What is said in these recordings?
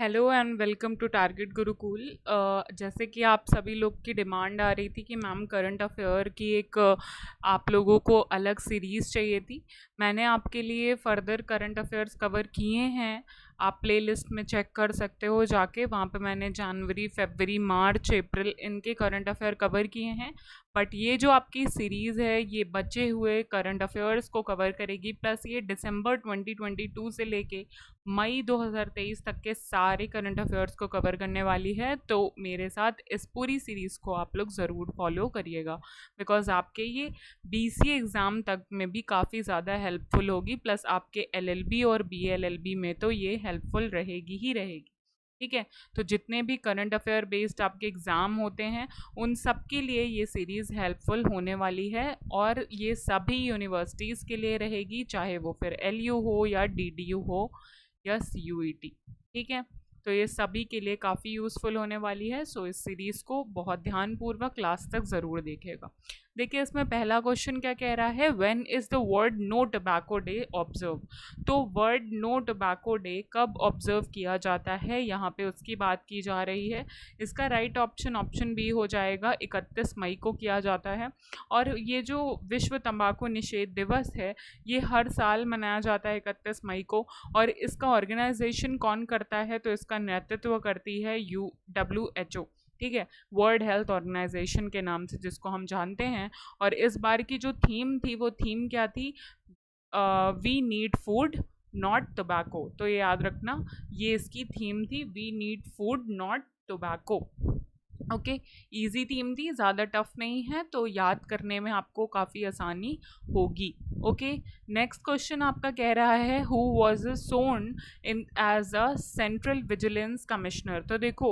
Hello and welcome to target Gurukul. जैसे कि आप सभी लोग की डिमांड आ रही थी कि मैम करंट अफेयर की एक आप लोगों को अलग सीरीज़ चाहिए थी। मैंने आपके लिए फर्दर करंट अफेयर्स कवर किए हैं। आप प्लेलिस्ट में चेक कर सकते हो जाके, वहाँ पे मैंने जनवरी फरवरी मार्च अप्रैल इनके करंट अफेयर कवर किए हैं। बट ये जो आपकी सीरीज़ है ये बचे हुए करंट अफेयर्स को कवर करेगी, प्लस ये दिसंबर 2022 से लेके मई 2023 तक के सारे करंट अफेयर्स को कवर करने वाली है। तो मेरे साथ इस पूरी सीरीज़ को आप लोग ज़रूर फॉलो करिएगा, बिकॉज आपके ये बीसीए एग्ज़ाम तक में भी काफ़ी ज़्यादा हेल्पफुल होगी, प्लस आपके एलएलबी और बीएलएलबी में तो ये हेल्पफुल रहेगी ही रहेगी। ठीक है, तो जितने भी करंट अफेयर बेस्ड आपके एग्ज़ाम होते हैं उन सब के लिए ये सीरीज़ हेल्पफुल होने वाली है, और ये सभी यूनिवर्सिटीज़ के लिए रहेगी, चाहे वो फिर एलयू हो या डीडीयू हो या सीयूईटी। ठीक है, तो ये सभी के लिए काफ़ी यूज़फुल होने वाली है। सो इस सीरीज़ को बहुत ध्यानपूर्वक क्लास तक ज़रूर देखिएगा। देखिए, इसमें पहला क्वेश्चन क्या कह रहा है, when is the world no tobacco day observe. तो वर्ड नो टोबैको डे कब ऑब्जर्व किया जाता है, यहाँ पे उसकी बात की जा रही है। इसका राइट ऑप्शन ऑप्शन बी हो जाएगा, 31 मई को किया जाता है। और ये जो विश्व तंबाकू निषेध दिवस है ये हर साल मनाया जाता है 31 मई को। और इसका ऑर्गेनाइजेशन कौन करता है, तो इसका नेतृत्व करती है WHO। ठीक है, वर्ल्ड हेल्थ ऑर्गेनाइजेशन के नाम से जिसको हम जानते हैं। और इस बार की जो थीम थी वो थीम क्या थी, we need food not tobacco. तो ये याद रखना, ये इसकी थीम थी, we need food not tobacco. Okay, easy theme थी, ज़्यादा टफ नहीं है, तो याद करने में आपको काफ़ी आसानी होगी। ओके, नेक्स्ट क्वेश्चन आपका कह रहा है, who was sworn in as a central vigilance commissioner. तो देखो,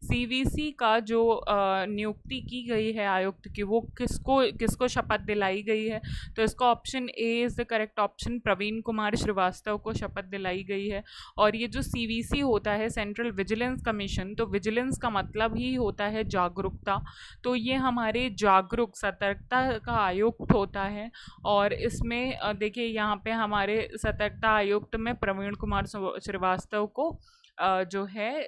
सीवीसी का जो नियुक्ति की गई है आयुक्त की, वो किसको किसको शपथ दिलाई गई है, तो इसका option A is the correct option, Praveen Kumar Srivastava को शपथ दिलाई गई है। और ये जो सीवीसी होता है, सेंट्रल विजिलेंस कमीशन, तो विजिलेंस का मतलब ही होता है जागरूकता। तो ये हमारे जागरूक सतर्कता का आयुक्त होता है। और इसमें देखिए, यहाँ पे हमारे सतर्कता आयुक्त में प्रवीण कुमार श्रीवास्तव को जो है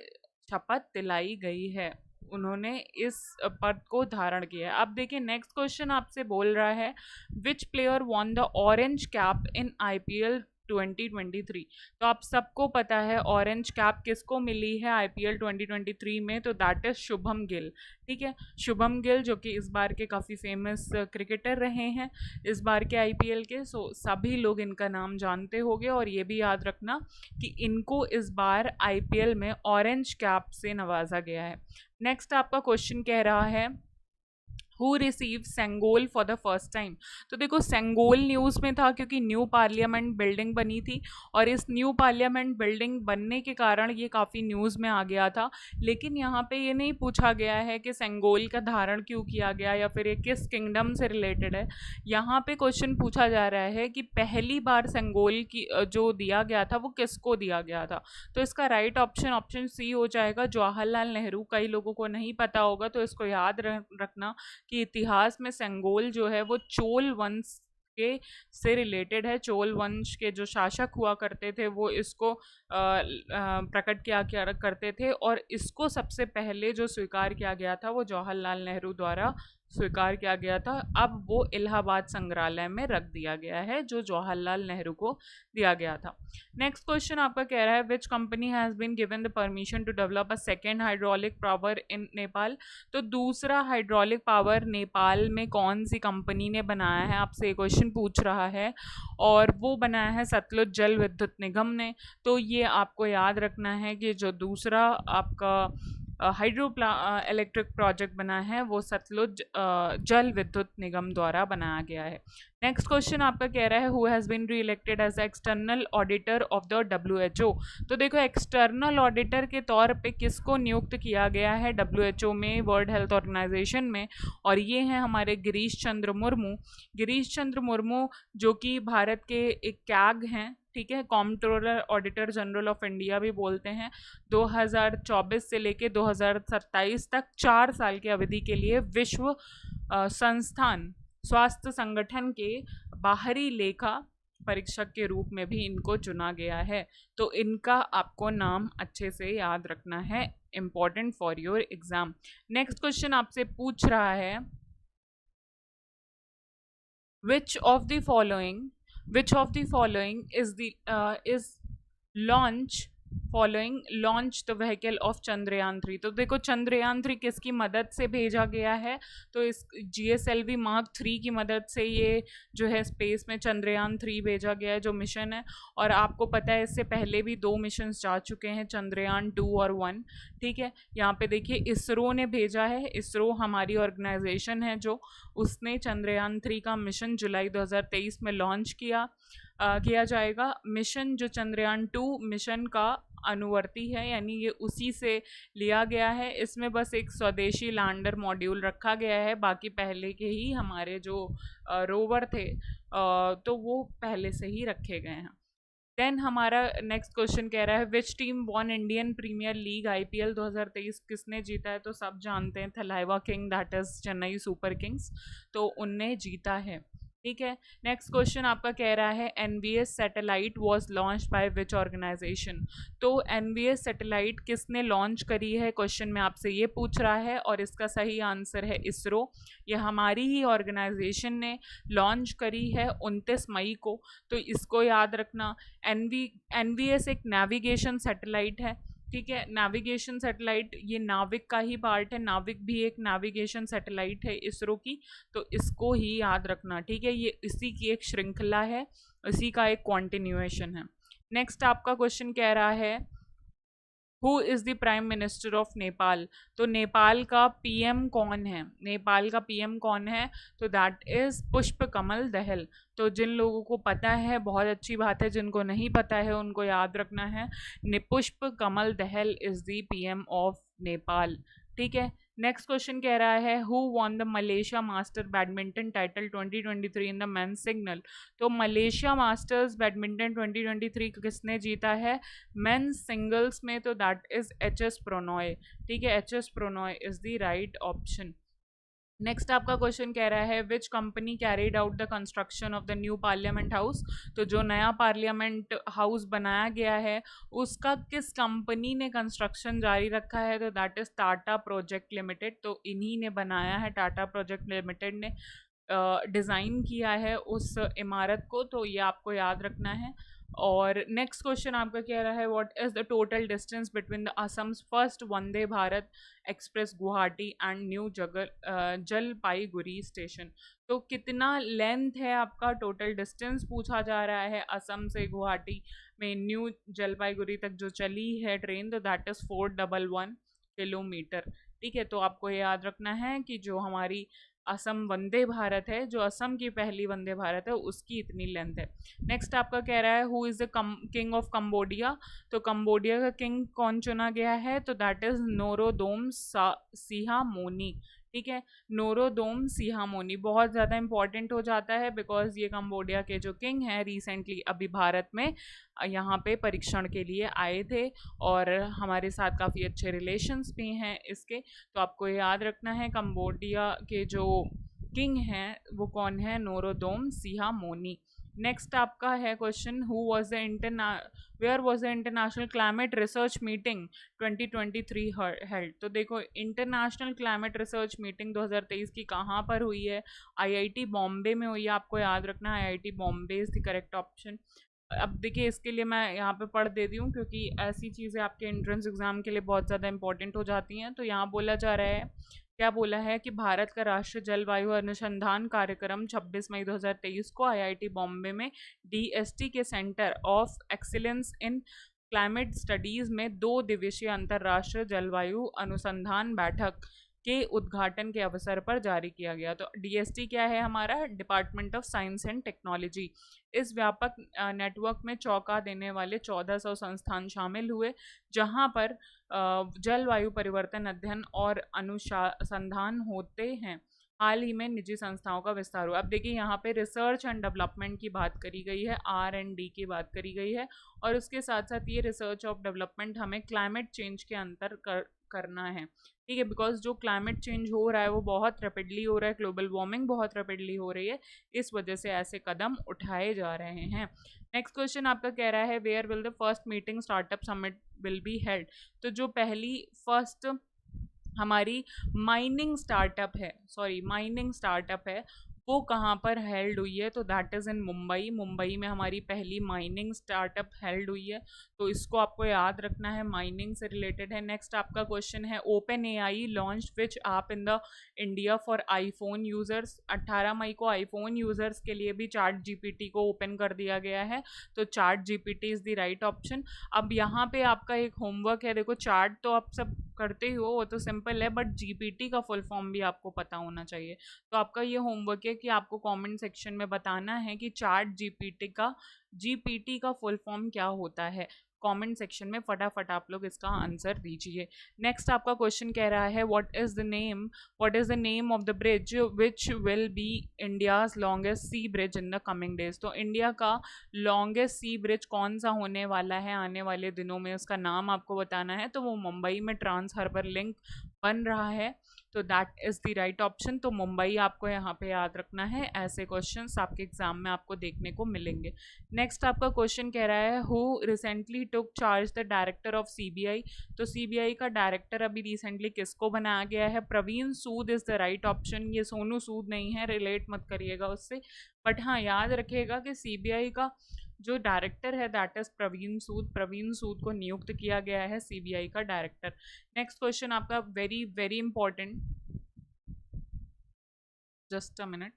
शपथ दिलाई गई है, उन्होंने इस पद को धारण किया है। अब देखिए, नेक्स्ट क्वेश्चन आपसे बोल रहा है, विच player won the orange cap in IPL 2023। तो आप सबको पता है ऑरेंज कैप किसको मिली है आईपीएल 2023 में, तो दैट इज शुभम गिल। ठीक है, शुभम गिल जो कि इस बार के काफ़ी फेमस क्रिकेटर रहे हैं इस बार के आईपीएल के। सो सभी लोग इनका नाम जानते होंगे, और ये भी याद रखना कि इनको इस बार आईपीएल में ऑरेंज कैप से नवाजा गया है। नेक्स्ट आपका क्वेश्चन कह रहा है, who receive Sengol for the first time. तो देखो, सेंगोल न्यूज़ में था क्योंकि न्यू पार्लियामेंट बिल्डिंग बनी थी, और इस न्यू पार्लियामेंट बिल्डिंग बनने के कारण ये काफ़ी न्यूज़ में आ गया था। लेकिन यहाँ पे ये नहीं पूछा गया है कि सेंगोल का धारण क्यों किया गया या फिर ये किस किंगडम से रिलेटेड है। यहाँ पे क्वेश्चन पूछा जा रहा है कि पहली बार सेंगोल की जो दिया गया था वो किसको दिया गया था। तो इसका राइट ऑप्शन ऑप्शन सी हो जाएगा, जवाहरलाल नेहरू। कई लोगों को नहीं पता होगा, तो इसको याद रखना कि इतिहास में सेंगोल जो है वो चोल वंश के से रिलेटेड है। चोल वंश के जो शासक हुआ करते थे वो इसको प्रकट किया करते थे, और इसको सबसे पहले जो स्वीकार किया गया था वो जवाहरलाल नेहरू द्वारा स्वीकार किया गया था। अब वो इलाहाबाद संग्रहालय में रख दिया गया है, जो जवाहरलाल नेहरू को दिया गया था। नेक्स्ट क्वेश्चन आपका कह रहा है, which company has been given the permission to develop a second hydraulic power in Nepal. तो दूसरा हाइड्रोलिक पावर नेपाल में कौन सी कंपनी ने बनाया है, आपसे ये क्वेश्चन पूछ रहा है। और वो बनाया है सतलुज जल विद्युत निगम ने। तो ये आपको याद रखना है कि जो दूसरा आपका हाइड्रो इलेक्ट्रिक प्रोजेक्ट बना है वो सतलुज जल विद्युत निगम द्वारा बनाया गया है। नेक्स्ट क्वेश्चन आपका कह रहा है, who has been reelected as external auditor of the WHO। तो देखो, एक्सटर्नल ऑडिटर के तौर पे किसको नियुक्त किया गया है WHO में, वर्ल्ड हेल्थ ऑर्गेनाइजेशन में, और ये हैं हमारे गिरीश चंद्र मुर्मू। गिरीश चंद्र मुर्मू जो कि भारत के एक कैग हैं, ठीक है, comptroller auditor general of India भी बोलते हैं। 2024 से लेके 2027 तक 4 साल की अवधि के लिए विश्व संस्थान स्वास्थ्य संगठन के बाहरी लेखा परीक्षक के रूप में भी इनको चुना गया है। तो इनका आपको नाम अच्छे से याद रखना है, important for your exam. Next question आपसे पूछ रहा है, which of the following is launch launch the vehicle of Chandrayaan 3। तो देखो चंद्रयान 3 किसकी मदद से भेजा गया है, तो इस GSLV Mark 3 की मदद से ये जो है स्पेस में चंद्रयान 3 भेजा गया है, जो मिशन है। और आपको पता है इससे पहले भी 2 मिशन जा चुके हैं, चंद्रयान 2 और 1। ठीक है, यहाँ पे देखिए इसरो ने भेजा है, इसरो हमारी ऑर्गेनाइजेशन है जो, उसने चंद्रयान 3 का मिशन जुलाई 2023 में लॉन्च किया जाएगा। मिशन जो चंद्रयान 2 मिशन का अनुवर्ती है, यानी ये उसी से लिया गया है। इसमें बस एक स्वदेशी लैंडर मॉड्यूल रखा गया है, बाकी पहले के ही हमारे जो रोवर थे तो वो पहले से ही रखे गए हैं। देन हमारा नेक्स्ट क्वेश्चन कह रहा है, which team won Indian Premier League IPL 2023, किसने जीता है? तो सब जानते हैं, Thalaiva king, that is Chennai Super Kings, तो उनने जीता है। ठीक है, नेक्स्ट क्वेश्चन आपका कह रहा है, NVS satellite was launch by which organisation. तो NVS सैटेलाइट किसने लॉन्च करी है, क्वेश्चन में आपसे ये पूछ रहा है, और इसका सही आंसर है इसरो। ये हमारी ही ऑर्गेनाइजेशन ने लॉन्च करी है 29 मई को, तो इसको याद रखना। NVS एक नेविगेशन सैटेलाइट है। ठीक है, नेविगेशन सैटेलाइट ये नाविक का ही पार्ट है, नाविक भी एक नेविगेशन सैटेलाइट है इसरो की, तो इसको ही याद रखना। ठीक है, ये इसी की एक श्रृंखला है, इसी का एक कॉन्टिन्यूएशन है। नेक्स्ट आपका क्वेश्चन कह रहा है, who is the prime minister of Nepal. तो नेपाल का PM कौन है, नेपाल का PM कौन है? तो दैट इज़ पुष्प कमल दहल। तो जिन लोगों को पता है बहुत अच्छी बात है, जिनको नहीं पता है उनको याद रखना है, Pushpa Kamal Dahal is the PM of Nepal. ठीक है, नेक्स्ट क्वेश्चन कह रहा है, who won the Malaysia master badminton title 2023 in the men's single. तो मलेशिया मास्टर्स बैडमिंटन 2023 किसने जीता है मेंस सिंगल्स में? तो दैट इज HS प्रोनॉय। ठीक है, HS Pronoy is the right option. Next आपका क्वेश्चन कह रहा है, which company carried out the construction of the new parliament house. तो जो नया पार्लियामेंट हाउस बनाया गया है उसका किस कंपनी ने कंस्ट्रक्शन जारी रखा है? तो that is Tata project limited. तो इन्हीं ने बनाया है, टाटा प्रोजेक्ट लिमिटेड ने डिज़ाइन किया है उस इमारत को, तो ये आपको याद रखना है। और नेक्स्ट क्वेश्चन आपका कह रहा है, what is the total distance between the Assam's first Vande Bharat express Guwahati and new Jalpaiguri station. तो कितना लेंथ है आपका, टोटल डिस्टेंस पूछा जा रहा है असम से गुवाहाटी में न्यू जलपाईगुड़ी तक जो चली है ट्रेन, तो दैट इज़ 411 किलोमीटर। ठीक है, तो आपको ये याद रखना है कि जो हमारी असम वंदे भारत है, जो असम की पहली वंदे भारत है, उसकी इतनी लेंथ है। नेक्स्ट आपका कह रहा है, who is the king of Cambodia. तो कंबोडिया का किंग कौन चुना गया है? तो दैट इज़ नोरोदोम सिहामोनी। ठीक है, नोरोदोम सिहामोनी बहुत ज़्यादा इंपॉर्टेंट हो जाता है, बिकॉज ये कंबोडिया के जो किंग हैं रिसेंटली अभी भारत में यहाँ पे परीक्षण के लिए आए थे, और हमारे साथ काफ़ी अच्छे रिलेशंस भी हैं इसके। तो आपको याद रखना है, कंबोडिया के जो किंग हैं वो कौन है? नोरोदोम सिहामोनी। नेक्स्ट आपका है question, where was the international climate research meeting 2023 held. तो देखो, इंटरनेशनल क्लाइमेट रिसर्च मीटिंग 2023 की कहाँ पर हुई है? IIT बॉम्बे में हुई है, आपको याद रखना है, IIT Bombay is the correct option. अब देखिए, इसके लिए मैं यहाँ पे पढ़ देती हूँ क्योंकि ऐसी चीज़ें आपके एंट्रेंस एग्जाम के लिए बहुत ज़्यादा इंपॉर्टेंट हो जाती हैं। तो यहाँ बोला जा रहा है, क्या बोला है कि भारत का राष्ट्रीय जलवायु अनुसंधान कार्यक्रम 26 मई 2023 को IIT बॉम्बे में DST के centre of excellence in climate studies में 2 दिवसीय अंतर्राष्ट्रीय जलवायु अनुसंधान बैठक के उद्घाटन के अवसर पर जारी किया गया। तो DST क्या है? हमारा department of science and technology. इस व्यापक नेटवर्क में चौंका देने वाले 1400 संस्थान शामिल हुए, जहां पर जलवायु परिवर्तन अध्ययन और अनुसंधान होते हैं। हाल ही में निजी संस्थाओं का विस्तार हुआ। अब देखिए, यहाँ पे रिसर्च एंड डेवलपमेंट की बात करी गई है, R&D की बात करी गई है, और उसके साथ साथ ये रिसर्च ऑफ डेवलपमेंट हमें क्लाइमेट चेंज के करना है, ठीक है, बिकॉज जो क्लाइमेट चेंज हो रहा है वो बहुत रैपिडली हो रहा है, ग्लोबल वार्मिंग बहुत रैपिडली हो रही है, इस वजह से ऐसे कदम उठाए जा रहे हैं। नेक्स्ट क्वेश्चन आपका कह रहा है where will the first meeting startup summit will be held. तो जो पहली फर्स्ट हमारी माइनिंग स्टार्टअप है वो कहाँ पर हेल्ड हुई है, तो that is in Mumbai. Mumbai में हमारी पहली माइनिंग स्टार्टअप हेल्ड हुई है, तो इसको आपको याद रखना है, माइनिंग से रिलेटेड है। नेक्स्ट आपका क्वेश्चन है open AI launch which app in the India for iPhone users. 18 मई को आईफोन यूज़र्स के लिए भी चैट जीपीटी को ओपन कर दिया गया है, तो chat GPT is the right option. अब यहाँ पे आपका एक होमवर्क है, देखो चैट तो आप सब करते ही हो, वो तो सिंपल है, बट जीपीटी का फुल फॉर्म भी आपको पता होना चाहिए। तो आपका ये होमवर्क है कि आपको कमेंट सेक्शन में बताना है कि चैट जीपीटी का फुल फॉर्म क्या होता है। कमेंट सेक्शन में फटाफट आप लोग इसका आंसर दीजिए। नेक्स्ट आपका क्वेश्चन कह रहा है what is the name of the bridge which will be India's longest sea bridge in the coming days. तो इंडिया का लॉन्गेस्ट सी ब्रिज कौन सा होने वाला है आने वाले दिनों में, उसका नाम आपको बताना है। तो वो मुंबई में ट्रांस हार्बर लिंक बन रहा है, तो that is the right option. तो मुंबई आपको यहाँ पे याद रखना है, ऐसे क्वेश्चंस आपके एग्जाम में आपको देखने को मिलेंगे। नेक्स्ट आपका क्वेश्चन कह रहा है who recently took charge the director of CBI. तो सीबीआई का डायरेक्टर अभी रिसेंटली किसको बनाया गया है, प्रवीण सूद इज़ द राइट ऑप्शन। ये सोनू सूद नहीं है, रिलेट मत करिएगा उससे, बट हाँ याद रखिएगा कि सीबीआई का जो डायरेक्टर है दैट इज प्रवीण सूद को नियुक्त किया गया है सीबीआई का डायरेक्टर। नेक्स्ट क्वेश्चन आपका very very important, just a minute,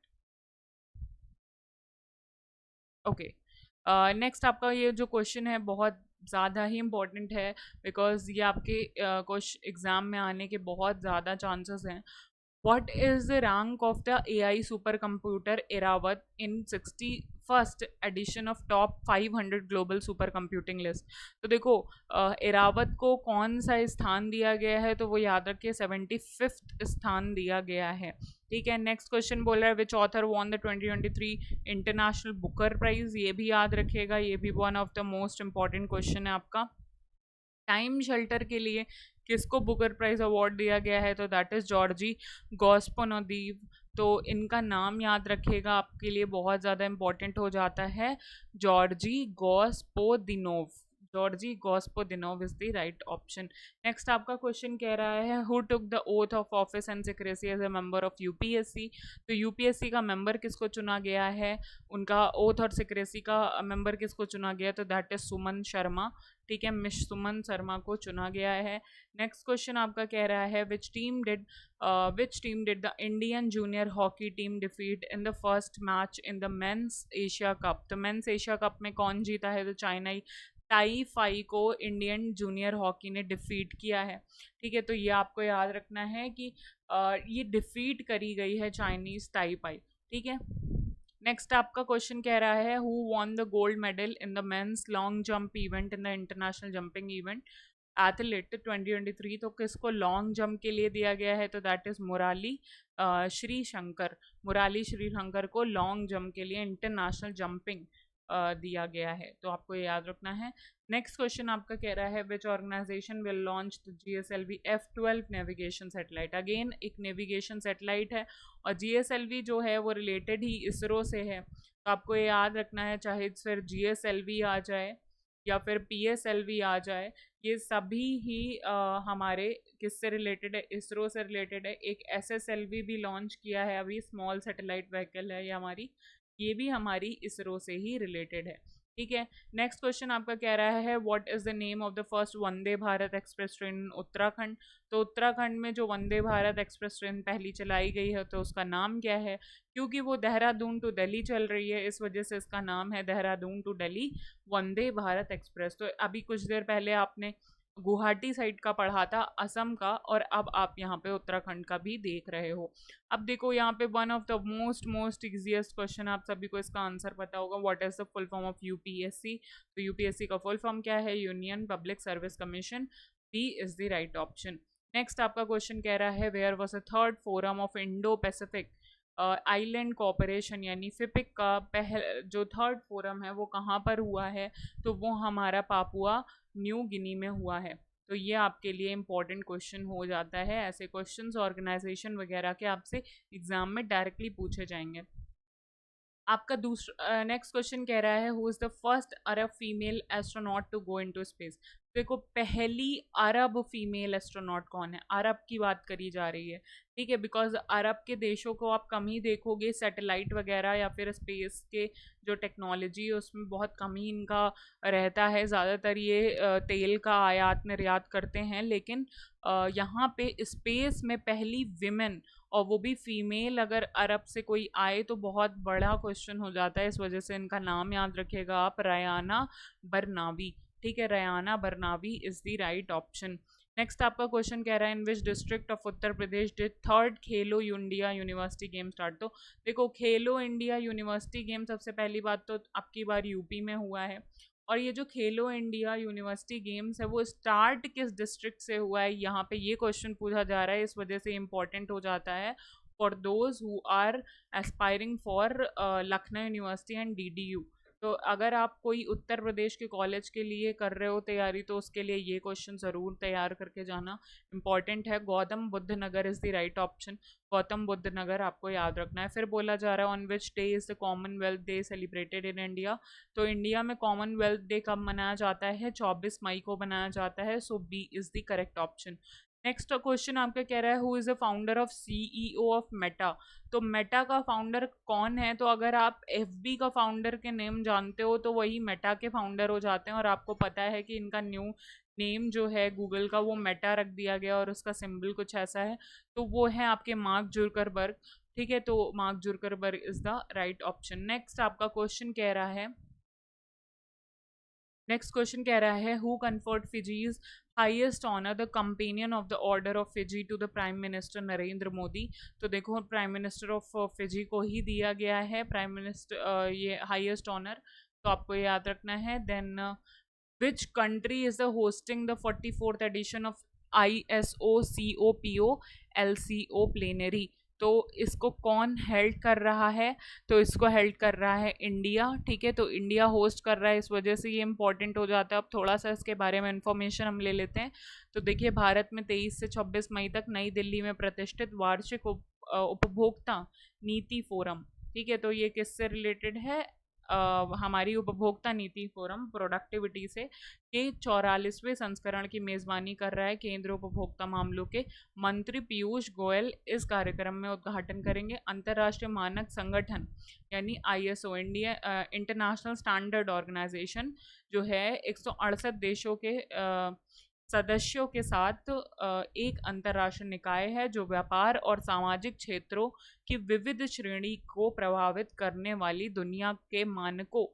okay. Next आपका ये जो क्वेश्चन है बहुत ज़्यादा ही इम्पॉर्टेंट है, बिकॉज ये आपके क्वेश्चन एग्ज़ाम में आने के बहुत ज़्यादा चांसेस हैं। What is the rank of the AI supercomputer Eravat in 61st edition of top 500 global supercomputing list? तो देखो एरावत को कौन सा स्थान दिया गया है, तो वो याद रखिए 75th स्थान दिया गया है, ठीक है। नेक्स्ट क्वेश्चन बोल रहा है which author won the 2023 International Booker Prize. ये भी याद रखिएगा, ये भी one of the most important question है आपका। टाइम शेल्टर के लिए किसको बुकर प्राइज अवार्ड दिया गया है, तो दैट इज़ जॉर्जी गॉस्पोनोदीव। तो इनका नाम याद रखिएगा, आपके लिए बहुत ज़्यादा इंपॉर्टेंट हो जाता है, Georgi Gospodinov is the right option. Next आपका क्वेश्चन कह रहा है who took the oath of office and secrecy as a member of UPSC. तो यूपीएससी का मेंबर किसको चुना गया है, उनका ओथ और सिक्रेसी का मेंबर किसको चुना गया, तो दैट इज सुमन शर्मा, ठीक है, मिस सुमन शर्मा को चुना गया है। नेक्स्ट क्वेश्चन आपका कह रहा है which team did the Indian junior hockey team defeat in the first match in the men's Asia Cup. तो मेंस एशिया कप में कौन जीता है, तो चाइनाई ताइफाई को इंडियन जूनियर हॉकी ने डिफीट किया है, ठीक है। तो ये आपको याद रखना है कि ये डिफीट करी गई है चाइनीज ताइपाई, ठीक है। नेक्स्ट आपका क्वेश्चन कह रहा है who won the gold medal in the men's long jump event in the international jumping event athlete 2023। तो किसको लॉन्ग जंप के लिए दिया गया है, तो दैट इज मुराली श्रीशंकर को लॉन्ग जंप के लिए इंटरनेशनल जंपिंग दिया गया है, तो आपको ये याद रखना है। नेक्स्ट क्वेश्चन आपका कह रहा है which organisation will launch the GSLV F12 navigation satellite. Again एक नेविगेशन सैटेलाइट है, और GSLV जो है वो रिलेटेड ही इसरो से है, तो आपको ये याद रखना है, चाहे फिर GSLV आ जाए या फिर PSLV आ जाए, ये सभी ही हमारे किससे रिलेटेड है, इसरो से रिलेटेड है। एक SSLV भी लॉन्च किया है अभी, स्मॉल सैटेलाइट व्हीकल है ये भी हमारी इसरो से ही रिलेटेड है, ठीक है। नेक्स्ट क्वेश्चन आपका कह रहा है what is the name of the first Vande Bharat express train in Uttarakhand. तो उत्तराखंड में जो वंदे भारत एक्सप्रेस ट्रेन पहली चलाई गई है, तो उसका नाम क्या है, क्योंकि वो देहरादून टू दिल्ली चल रही है, इस वजह से इसका नाम है देहरादून टू दिल्ली वंदे भारत एक्सप्रेस। तो अभी कुछ देर पहले आपने गुवाहाटी साइड का पढ़ा था, असम का, और अब आप यहाँ पे उत्तराखंड का भी देख रहे हो। अब देखो यहाँ पे one of the most easiest question, आप सभी को इसका आंसर पता होगा, what is the full form of UPSC. तो यूपीएससी का फुल फॉर्म क्या है, Union Public Service Commission, B is the right option. Next आपका क्वेश्चन कह रहा है where was a third forum of Indo Pacific island cooperation, यानी FIPIC का जो थर्ड फोरम है वो कहाँ पर हुआ है, तो वो हमारा पापुआ न्यू गिनी में हुआ है। तो ये आपके लिए इम्पोर्टेंट क्वेश्चन हो जाता है। ऐसे क्वेश्चंस ऑर्गेनाइजेशन वगैरह के आपसे एग्जाम में डायरेक्टली पूछे जाएंगे। आपका दूसरा नेक्स्ट क्वेश्चन कह रहा है who is the first Arab female astronaut to go into space. देखो, पहली अरब फीमेल एस्ट्रोनॉट कौन है, अरब की बात करी जा रही है, ठीक है, बिकॉज अरब के देशों को आप कम ही देखोगे सैटेलाइट वगैरह या फिर स्पेस के जो टेक्नोलॉजी है उसमें बहुत कम ही इनका रहता है। ज़्यादातर ये तेल का आयात निर्यात करते हैं, लेकिन यहाँ पे स्पेस में पहली विमेन और वो भी फीमेल अगर अरब से कोई आए तो बहुत बड़ा क्वेश्चन हो जाता है। इस वजह से इनका नाम याद रखिएगा आप, रयाना बरनावी, ठीक है, Rayyanah Barnawi is the right option. Next आपका क्वेश्चन कह रहा है in which district of Uttar Pradesh did third Khelo India university game start. तो देखो, खेलो इंडिया यूनिवर्सिटी गेम सबसे पहली बात तो आपकी बार यूपी में हुआ है, और ये जो खेलो इंडिया यूनिवर्सिटी गेम्स है वो स्टार्ट किस डिस्ट्रिक्ट से हुआ है, यहाँ पे ये क्वेश्चन पूछा जा रहा है। इस वजह से इम्पोर्टेंट हो जाता है for those who are aspiring for Lucknow University and DDU. तो अगर आप कोई उत्तर प्रदेश के कॉलेज के लिए कर रहे हो तैयारी तो उसके लिए ये क्वेश्चन ज़रूर तैयार करके जाना, इंपॉर्टेंट है। Gautam Buddh Nagar is the right option, Gautam Buddh Nagar आपको याद रखना है। फिर बोला जा रहा है on which day is the Commonwealth day celebrated in India. तो इंडिया में कॉमनवेल्थ डे कब मनाया जाता है, 24 मई को मनाया जाता है, so B is the correct option. Next question आपका कह रहा है who is the founder of CEO of Meta. तो मेटा का फाउंडर कौन है, तो अगर आप एफबी का फाउंडर के नेम जानते हो तो वही मेटा के फाउंडर हो जाते हैं, और आपको पता है कि इनका न्यू नेम जो है गूगल का वो मेटा रख दिया गया और उसका सिंबल कुछ ऐसा है, तो वो है आपके मार्क जुकरबर्ग, ठीक है, तो Mark Zuckerberg is the right option. Next आपका क्वेश्चन कह रहा है नेक्स्ट क्वेश्चन कह रहा है who conferred Fiji's highest honour the companion of the order of Fiji to the prime minister Narendra Modi. तो देखो, प्राइम मिनिस्टर ऑफ फिजी को ही दिया गया है प्राइम मिनिस्टर ये हाईएस्ट ऑनर, तो आपको याद रखना है। Then which country is the hosting the 44th edition of ISO LCO plenary. तो इसको कौन हेल्ड कर रहा है, तो इसको हेल्ड कर रहा है इंडिया, ठीक है, तो इंडिया होस्ट कर रहा है, इस वजह से ये इंपॉर्टेंट हो जाता है। अब थोड़ा सा इसके बारे में इंफॉर्मेशन हम ले लेते हैं। तो देखिए, भारत में 23 से 26 मई तक नई दिल्ली में प्रतिष्ठित वार्षिक उपभोक्ता नीति फोरम, ठीक है, तो ये किससे रिलेटेड है, हमारी उपभोक्ता नीति फोरम प्रोडक्टिविटी से, के 44वें संस्करण की मेज़बानी कर रहा है केंद्रीय उपभोक्ता मामलों के मंत्री पीयूष गोयल। इस कार्यक्रम में उद्घाटन करेंगे। अंतर्राष्ट्रीय मानक संगठन यानी ISO India International Standard Organisation जो है 168 देशों के सदस्यों के साथ एक अंतर्राष्ट्रीय निकाय है जो व्यापार और सामाजिक क्षेत्रों की विविध श्रेणी को प्रभावित करने वाली दुनिया के मानकों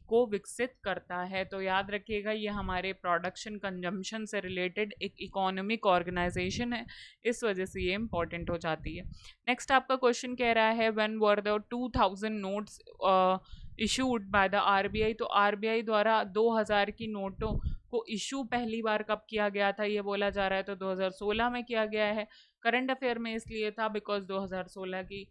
को विकसित करता है। तो याद रखिएगा, ये हमारे प्रोडक्शन कंजम्पशन से रिलेटेड एक इकोनॉमिक ऑर्गेनाइजेशन है, इस वजह से ये इंपॉर्टेंट हो जाती है। नेक्स्ट आपका क्वेश्चन कह रहा है when were the 2000 notes issued by the RBI। तो RBI द्वारा 2000 की नोटों को इशू पहली बार कब किया गया था, ये बोला जा रहा है, तो 2016 में किया गया है। करंट अफेयर में इसलिए था बिकॉज 2016 की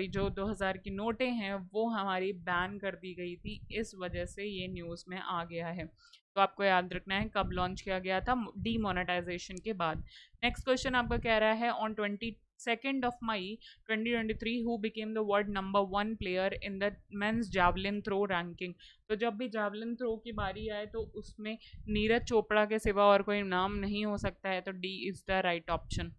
जो 2000 की नोटें हैं वो हमारी बैन कर दी गई थी, इस वजह से ये न्यूज़ में आ गया है। तो आपको याद रखना है कब लॉन्च किया गया था, डीमोनेटाइजेशन के बाद। नेक्स्ट क्वेश्चन आपका कह रहा है on 22nd of May 2023 who became the world number 1 player in the men's javelin throw ranking। तो जब भी javelin throw की बारी आए तो उसमें नीरज चोपड़ा के सिवा और कोई नाम नहीं हो सकता है, तो D is the right option.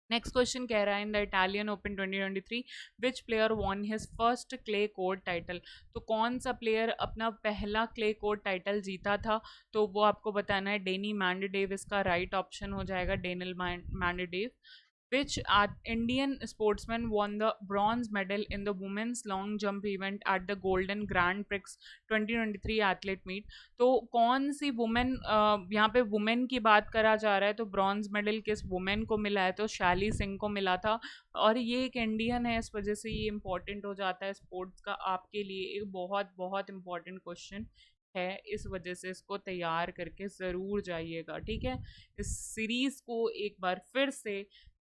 Next question कह रहा है in the Italian Open 2023 which player won his first clay court title. तो कौन सा प्लेयर अपना पहला क्ले कोर्ट टाइटल जीता था, तो वो आपको बताना है। डेनी मैंडेडेव इसका राइट ऑप्शन हो जाएगा, Daniel मैंडेडेव। Which Indian sportsman won the bronze medal in the women's long jump event at the Golden Grand Prix 2023 athlete meet। तो कौन सी वुमेन, यहाँ पे वुमेन की बात करा जा रहा है, तो ब्रॉन्ज मेडल किस वुमेन को मिला है, तो शैली सिंह को मिला था, और ये एक इंडियन है, इस वजह से ये इंपॉर्टेंट हो जाता है स्पोर्ट्स का आपके लिए, एक बहुत बहुत इंपॉर्टेंट क्वेश्चन है, इस वजह से इसको तैयार करके ज़रूर जाइएगा, ठीक है। इस सीरीज़ को एक बार फिर से,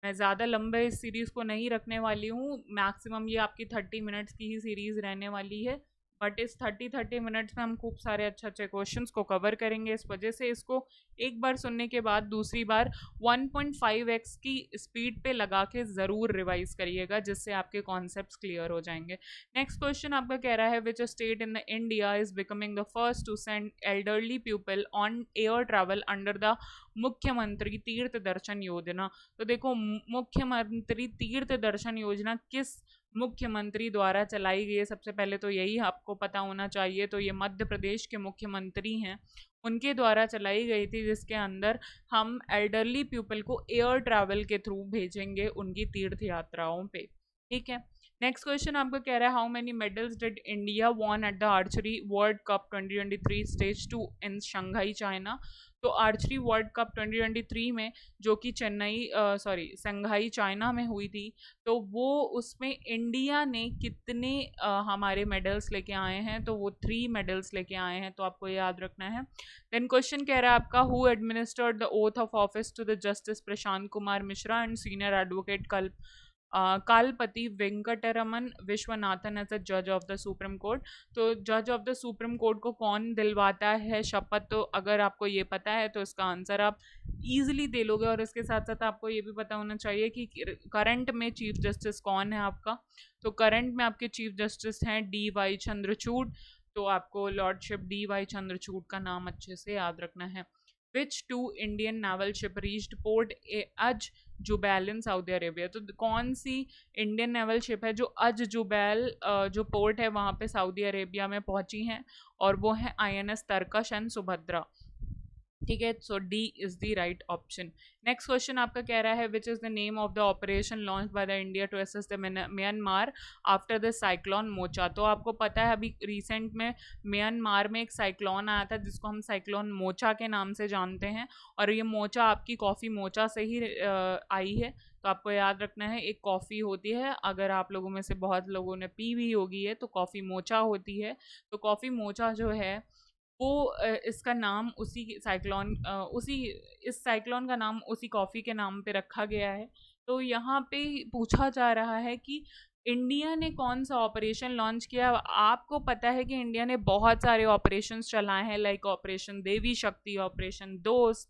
मैं ज़्यादा लंबे इस सीरीज़ को नहीं रखने वाली हूँ, मैक्सिमम ये आपकी 30 मिनट्स की ही सीरीज़ रहने वाली है, बट इस 30 मिनट्स में हम खूब सारे अच्छे अच्छे क्वेश्चंस को कवर करेंगे, इस वजह से इसको एक बार सुनने के बाद दूसरी बार 1.5x की स्पीड पे लगा के ज़रूर रिवाइज करिएगा, जिससे आपके कॉन्सेप्ट्स क्लियर हो जाएंगे। नेक्स्ट क्वेश्चन आपका कह रहा है which state in the India is becoming the first to send elderly people on air travel under the Mukhyamantri Tirth दर्शन योजना। तो देखो, मुख्यमंत्री तीर्थ दर्शन योजना किस मुख्यमंत्री द्वारा चलाई गई है? सबसे पहले तो यही आपको पता होना चाहिए। तो ये मध्य प्रदेश के मुख्यमंत्री हैं, उनके द्वारा चलाई गई थी, जिसके अंदर हम एल्डरली पीपल को एयर ट्रैवल के थ्रू भेजेंगे उनकी तीर्थ यात्राओं पे। ठीक है। नेक्स्ट क्वेश्चन आपका कह रहा है how many medals did India won at the archery world cup 2023 stage 2 in Shanghai China. तो आर्चरी वर्ल्ड कप 2023 में, जो कि शंघाई चाइना में हुई थी, तो वो उसमें इंडिया ने कितने हमारे मेडल्स लेके आए हैं? तो वो 3 मेडल्स लेके आए हैं, तो आपको याद रखना है। देन क्वेश्चन कह रहा है आपका who administered the oath of office to the justice Prashant Kumar Mishra and senior advocate Kalpathi Venkataraman Viswanathan as a जज ऑफ द सुप्रीम कोर्ट। तो जज ऑफ द सुप्रीम कोर्ट को कौन दिलवाता है शपथ? तो अगर आपको ये पता है तो इसका आंसर आप इजीली दे लोगे। और इसके साथ साथ आपको ये भी पता होना चाहिए कि करंट में चीफ जस्टिस कौन है आपका। तो करंट में आपके चीफ जस्टिस हैं DY चंद्रचूड़। तो आपको लॉर्डशिप DY चंद्रचूड़ का नाम अच्छे से याद रखना है। Which two Indian naval ship reached port Al Jubail in Saudi Arabia. तो कौन सी इंडियन नेवल शिप है जो अज जुबैल जो पोर्ट है वहाँ पे सऊदी अरेबिया में पहुंची हैं? और वो है INS तरकश एंड सुभद्रा। ठीक है, so D is the right option. Next question आपका कह रहा है which is the name of the operation launch by the India to assist the Myanmar after the cyclone Mocha. तो आपको पता है अभी रिसेंट में म्यांमार में एक साइक्लोन आया था, जिसको हम साइक्लोन मोचा के नाम से जानते हैं। और ये मोचा आपकी कॉफ़ी मोचा से ही आई है। तो आपको याद रखना है, एक कॉफ़ी होती है, अगर आप लोगों में से बहुत लोगों ने पी भी होगी है, तो कॉफ़ी मोचा होती है। तो कॉफ़ी मोचा जो है वो इसका नाम उसी साइक्लोन उसी इस साइक्लोन का नाम उसी कॉफ़ी के नाम पे रखा गया है। तो यहाँ पे पूछा जा रहा है कि इंडिया ने कौन सा ऑपरेशन लॉन्च किया। आपको पता है कि इंडिया ने बहुत सारे ऑपरेशंस चलाए हैं, लाइक ऑपरेशन देवी शक्ति, ऑपरेशन दोस्त,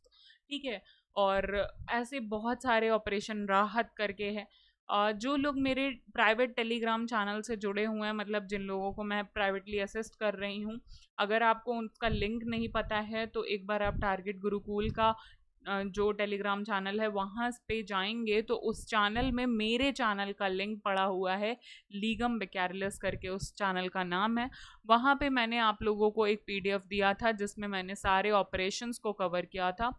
ठीक है, और ऐसे बहुत सारे ऑपरेशन राहत करके है। जो लोग मेरे प्राइवेट टेलीग्राम चैनल से जुड़े हुए हैं, मतलब जिन लोगों को मैं प्राइवेटली असिस्ट कर रही हूँ, अगर आपको उसका लिंक नहीं पता है तो एक बार आप टारगेट गुरुकुल का जो टेलीग्राम चैनल है वहाँ पे जाएंगे, तो उस चैनल में मेरे चैनल का लिंक पड़ा हुआ है, लीगम बेकैरलेस करके उस चैनल का नाम है। वहाँ पे मैंने आप लोगों को एक PDF दिया था जिसमें मैंने सारे ऑपरेशंस को कवर किया था।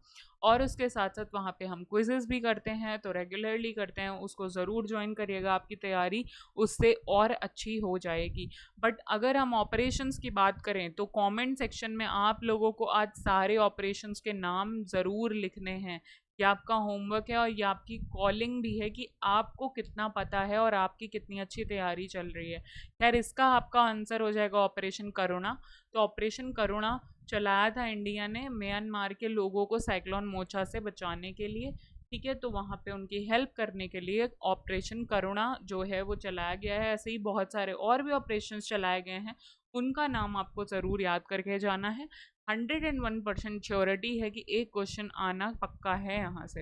और उसके साथ साथ वहाँ पे हम क्विजेस भी करते हैं, तो रेगुलरली करते हैं, उसको ज़रूर ज्वाइन करिएगा, आपकी तैयारी उससे और अच्छी हो जाएगी। बट अगर हम ऑपरेशंस की बात करें तो कमेंट सेक्शन में आप लोगों को आज सारे ऑपरेशंस के नाम ज़रूर लिखने हैं। ये आपका होमवर्क है और ये आपकी कॉलिंग भी है कि आपको कितना पता है और आपकी कितनी अच्छी तैयारी चल रही है। खैर, इसका आपका आंसर हो जाएगा ऑपरेशन करुणा। तो ऑपरेशन करुणा चलाया था इंडिया ने म्यांमार के लोगों को साइक्लोन मोचा से बचाने के लिए। ठीक है, तो वहाँ पे उनकी हेल्प करने के लिए ऑपरेशन करुणा जो है वो चलाया गया है। ऐसे ही बहुत सारे और भी ऑपरेशंस चलाए गए हैं, उनका नाम आपको ज़रूर याद करके जाना है। 101% श्योरिटी है कि एक क्वेश्चन आना पक्का है यहाँ से।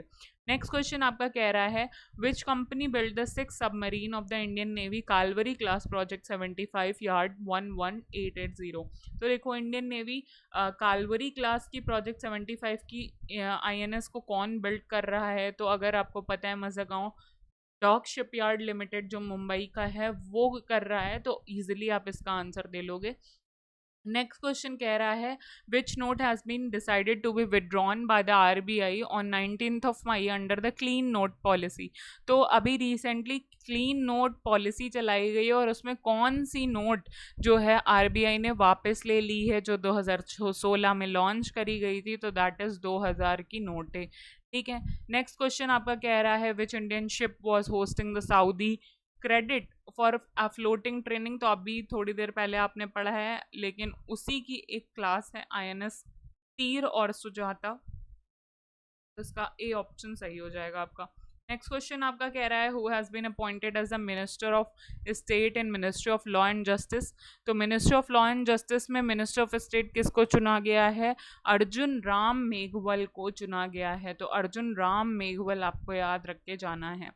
नेक्स्ट क्वेश्चन आपका कह रहा है which company build the 6th submarine of the Indian navy Kalvari class project 75 yard 11880। तो देखो, इंडियन नेवी कालवरी क्लास की प्रोजेक्ट 75 की INS को कौन बिल्ड कर रहा है? तो अगर आपको पता है मज़गांव डॉक शिपयार्ड लिमिटेड जो मुंबई का है वो कर रहा है, तो इजीली आप इसका आंसर दे लोगे। नेक्स्ट क्वेश्चन कह रहा है which note has been decided to be withdrawn by the RBI on 19th May under the clean note policy. तो अभी रिसेंटली क्लीन नोट पॉलिसी चलाई गई है और उसमें कौन सी नोट जो है RBI ने वापस ले ली है, जो 2016 में लॉन्च करी गई थी, तो दैट इज़ 2000 की नोट है। ठीक है। नेक्स्ट क्वेश्चन आपका कह रहा है which Indian ship was hosting the Saudi credit for floating training. तो अभी थोड़ी देर पहले आपने पढ़ा है, लेकिन उसी की एक क्लास है INS तीर और सुजाता। तो इसका A ऑप्शन सही हो जाएगा आपका। नेक्स्ट क्वेश्चन आपका कह रहा है who has been appointed as the minister of state in ministry of law and justice. तो ministry of law and justice में मिनिस्टर ऑफ स्टेट किसको चुना गया है? अर्जुन राम मेघवल को चुना गया है। तो अर्जुन राम मेघवल आपको याद रख के जाना है।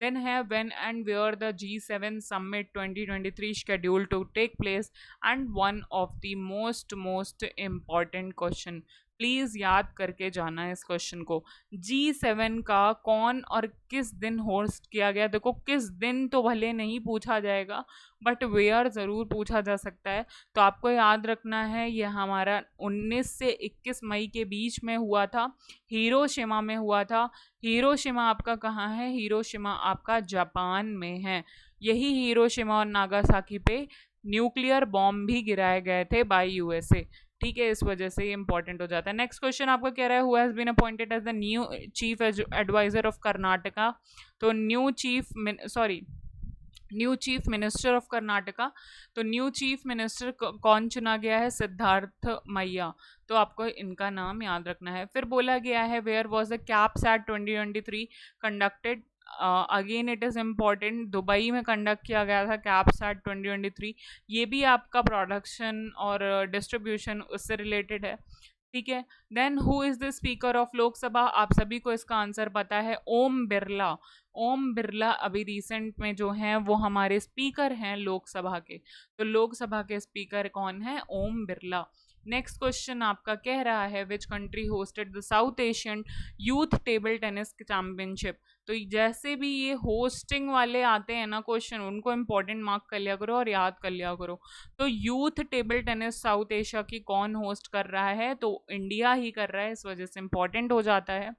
Then है when and where the G7 Summit 2023 scheduled to take place, and one of the most important question, please याद करके जाना है इस क्वेश्चन को। G7 का कौन और किस दिन होस्ट किया गया? देखो किस दिन तो भले नहीं पूछा जाएगा, बट वेयर ज़रूर पूछा जा सकता है। तो आपको याद रखना है ये हमारा 19 से 21 मई के बीच में हुआ था, हिरोशिमा में हुआ था। हिरोशिमा आपका कहाँ है? हिरोशिमा आपका जापान में है। यही हिरोशिमा और नागासाकी पे न्यूक्लियर बॉम्ब भी गिराए गए थे बाय यूएसए। ठीक है, इस वजह से ये इंपॉर्टेंट हो जाता है। नेक्स्ट क्वेश्चन आपका कह रहा है who has been appointed as the new chief adviser of Karnataka. तो new chief minister of Karnataka. तो न्यू चीफ मिनिस्टर कौन चुना गया है? सिद्धार्थ मैया। तो आपको इनका नाम याद रखना है। फिर बोला गया है where was the capsat 2023 conducted. Again it is important, Dubai में कंडक्ट किया गया था कैप्सैट 2023। ये भी आपका प्रोडक्शन और डिस्ट्रीब्यूशन उससे रिलेटेड है। ठीक है, then who is the speaker of Lok Sabha? आप सभी को इसका आंसर पता है, ओम बिरला। ओम बिरला अभी रिसेंट में जो हैं वो हमारे स्पीकर हैं लोकसभा के। तो लोकसभा के स्पीकर कौन है? ओम बिरला। नेक्स्ट क्वेश्चन आपका कह रहा है which country hosted the south Asian youth table tennis championship. तो जैसे भी ये होस्टिंग वाले आते हैं ना क्वेश्चन, उनको इंपॉर्टेंट मार्क कर लिया करो और याद कर लिया करो। तो youth table tennis south Asia की कौन होस्ट कर रहा है? तो इंडिया ही कर रहा है, इस वजह से इंपॉर्टेंट हो जाता है।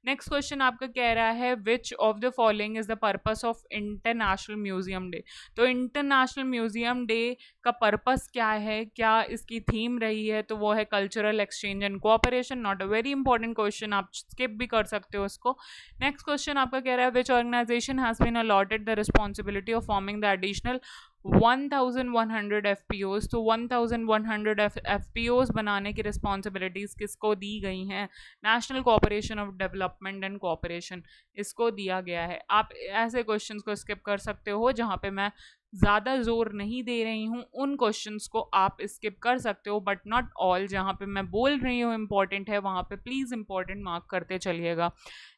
नेक्स्ट क्वेश्चन आपका कह रहा है which of the following is the purpose of international museum day. तो इंटरनेशनल म्यूजियम डे का पर्पस क्या है, क्या इसकी थीम रही है? तो वो है cultural exchange and cooperation. Not a very important question, आप स्किप भी कर सकते हो इसको। नेक्स्ट क्वेश्चन आपका कह रहा है which organisation has been allotted the responsibility of forming the additional 1100 FPOs। तो 1100 FPOs बनाने की रिस्पॉन्सिबिलिटीज़ किसको दी गई हैं? National cooperation of development and cooperation, इसको दिया गया है। आप ऐसे क्वेश्चंस को स्किप कर सकते हो जहाँ पे मैं ज़्यादा जोर नहीं दे रही हूँ, उन क्वेश्चंस को आप स्किप कर सकते हो, बट नॉट ऑल। जहाँ पे मैं बोल रही हूँ इंपॉर्टेंट है वहाँ पे प्लीज़ इंपॉर्टेंट मार्क करते चलिएगा।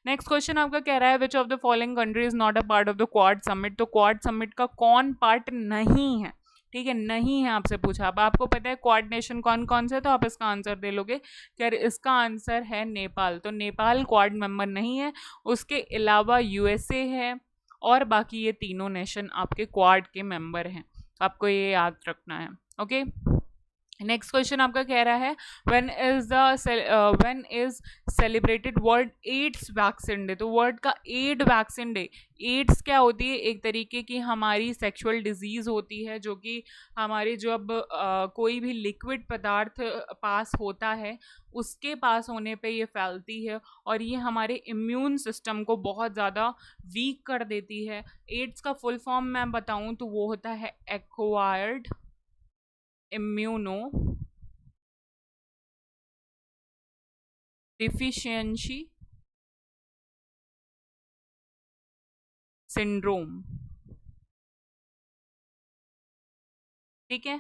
नेक्स्ट क्वेश्चन आपका कह रहा है which of the following country is not a part of the quad summit. तो क्वाड समिट का कौन पार्ट नहीं है? ठीक है, नहीं है आपसे पूछा। अब आपको पता है क्वाड नेशन कौन कौन से, तो आप इसका आंसर दे लोगे कि इसका आंसर है नेपाल। तो नेपाल क्वाड मेंबर नहीं है, उसके अलावा यूएसए है और बाकी ये तीनों नेशन आपके क्वाड के मेंबर हैं। आपको ये याद रखना है। ओके, नेक्स्ट क्वेश्चन आपका कह रहा है when is celebrated world AIDS vaccine day. तो वर्ल्ड का एड वैक्सीन डे। एड्स क्या होती है? एक तरीके की हमारी सेक्सुअल डिजीज़ होती है जो कि हमारी जब कोई भी लिक्विड पदार्थ पास होता है उसके पास होने पे ये फैलती है और ये हमारे इम्यून सिस्टम को बहुत ज़्यादा वीक कर देती है। एड्स का फुल फॉर्म मैं बताऊं तो वो होता है एक्वायर्ड इम्यूनो डिफिशियंसी सिंड्रोम। ठीक है,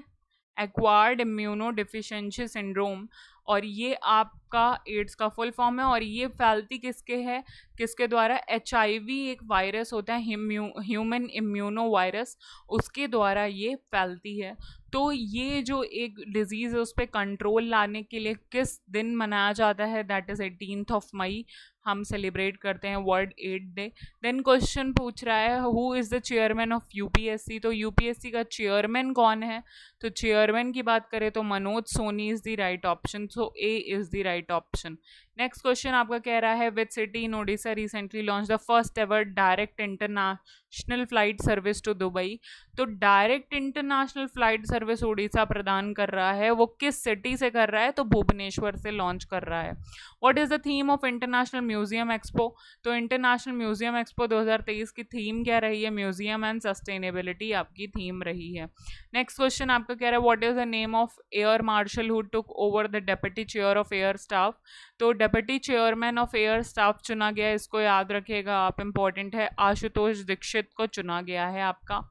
एक्वायर्ड इम्यूनो डिफिशियंसी सिंड्रोम, और ये आपका एड्स का फुल फॉर्म है। और ये फैलती किसके है, किसके द्वारा? HIV एक वायरस होता है, ह्यूमन इम्यूनो वायरस, उसके द्वारा ये फैलती है। तो ये जो एक डिजीज़ है उस पर कंट्रोल लाने के लिए किस दिन मनाया जाता है? दैट इज़ 18 मई हम सेलिब्रेट करते हैं world aid day. Then question पूछ रहा है who is the chairman of UPSC। तो UPSC का चेयरमैन कौन है? तो चेयरमैन की बात करें तो Manoj Soni is the right option. So A is the right option. Next question आपका कह रहा है which city in Odisha recently launch the first ever direct international flight service to Dubai. तो direct international flight service Odisha प्रदान कर रहा है, वो किस सिटी से कर रहा है? तो भुवनेश्वर से लॉन्च कर रहा है। What is the theme of international museum expo. तो इंटरनेशनल म्यूजियम एक्सपो 2023 की थीम क्या रही है? म्यूजियम एंड सस्टेनेबिलिटी आपकी थीम रही है। नेक्स्ट क्वेश्चन आपका कह रहा है what is the name of air marshal who took over the deputy chair of air staff. तो deputy chairman of air staff चुना गया, इसको याद रखिएगा आप, इंपॉर्टेंट है, आशुतोष दीक्षित को चुना गया है आपका।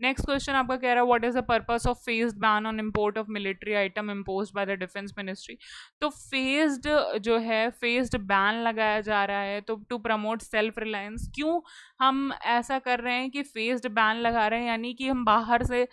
नेक्स्ट क्वेश्चन आपका कह रहा है what is the purpose of phased ban on import of military item imposed by the defence ministry. तो फेज्ड जो है, फेज्ड बैन लगाया जा रहा है तो टू प्रमोट सेल्फ रिलायंस। क्यों हम ऐसा कर रहे हैं कि फेज्ड बैन लगा रहे हैं? यानी कि हम बाहर से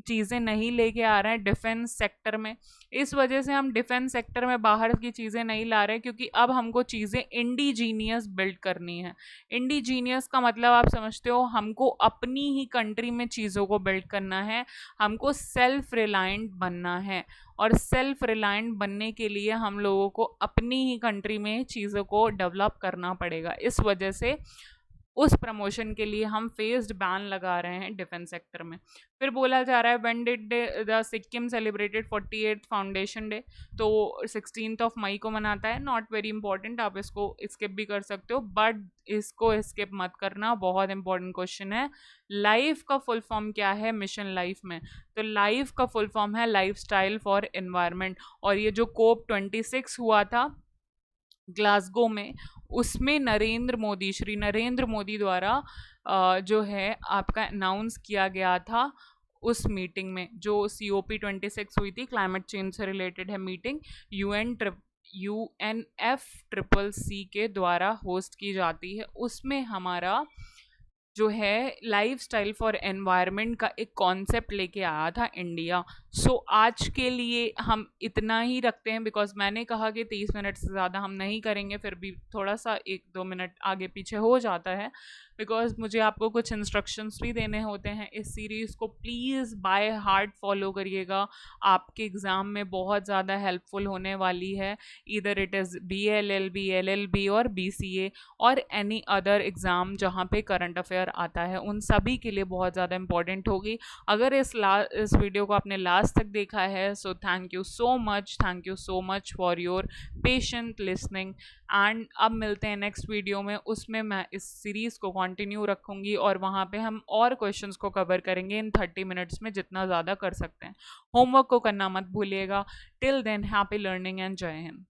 चीज़ें नहीं लेके आ रहे हैं डिफेंस सेक्टर में। इस वजह से हम डिफेंस सेक्टर में बाहर की चीज़ें नहीं ला रहे, क्योंकि अब हमको चीज़ें इंडिजीनियस बिल्ड करनी है। इंडिजीनियस का मतलब आप समझते हो, हमको अपनी ही कंट्री में चीज़ों को बिल्ड करना है, हमको सेल्फ रिलायंट बनना है। और सेल्फ रिलायंट बनने के लिए हम लोगों को अपनी ही कंट्री में चीज़ों को डेवलप करना पड़ेगा। इस वजह से उस प्रमोशन के लिए हम फेज्ड बैन लगा रहे हैं डिफेंस सेक्टर में। फिर बोला जा रहा है when did the Sikkim celebrated 48th foundation day. तो 16 मई को मनाता है। नॉट वेरी इंपॉर्टेंट, आप इसको स्किप भी कर सकते हो, बट इसको स्किप मत करना, बहुत इंपॉर्टेंट क्वेश्चन है। लाइफ का फुल फॉर्म क्या है मिशन लाइफ में? तो लाइफ का फुल फॉर्म है लाइफ स्टाइल फॉर एनवायरमेंट। और ये जो COP 26 हुआ था ग्लासगो में, उसमें श्री नरेंद्र मोदी द्वारा जो है आपका अनाउंस किया गया था उस मीटिंग में, जो COP 26 हुई थी, क्लाइमेट चेंज से रिलेटेड है मीटिंग, UNFCCC के द्वारा होस्ट की जाती है। उसमें हमारा जो है लाइफ स्टाइल फॉर एनवायरनमेंट का एक कॉन्सेप्ट लेके आया था इंडिया। सो आज के लिए हम इतना ही रखते हैं, बिकॉज मैंने कहा कि 30 मिनट से ज़्यादा हम नहीं करेंगे, फिर भी थोड़ा सा 1-2 मिनट आगे पीछे हो जाता है, बिकॉज मुझे आपको कुछ इंस्ट्रक्शंस भी देने होते हैं। इस सीरीज़ को प्लीज़ बाय हार्ट फॉलो करिएगा, आपके एग्ज़ाम में बहुत ज़्यादा हेल्पफुल होने वाली है। Either it is BLLB, LLB और BCA और एनी अदर एग्ज़ाम जहाँ पे करंट अफेयर आता है, उन सभी के लिए बहुत ज़्यादा इंपॉर्टेंट होगी। अगर इस वीडियो को आपने लास्ट तक देखा है, so thank you so much for your patient listening. And अब मिलते हैं नेक्स्ट वीडियो में, उसमें मैं इस सीरीज़ को कंटिन्यू रखूँगी और वहाँ पे हम और क्वेश्चंस को कवर करेंगे इन 30 मिनट्स में, जितना ज़्यादा कर सकते हैं। होमवर्क को करना मत भूलिएगा। Till than happy learning and जय हिंद।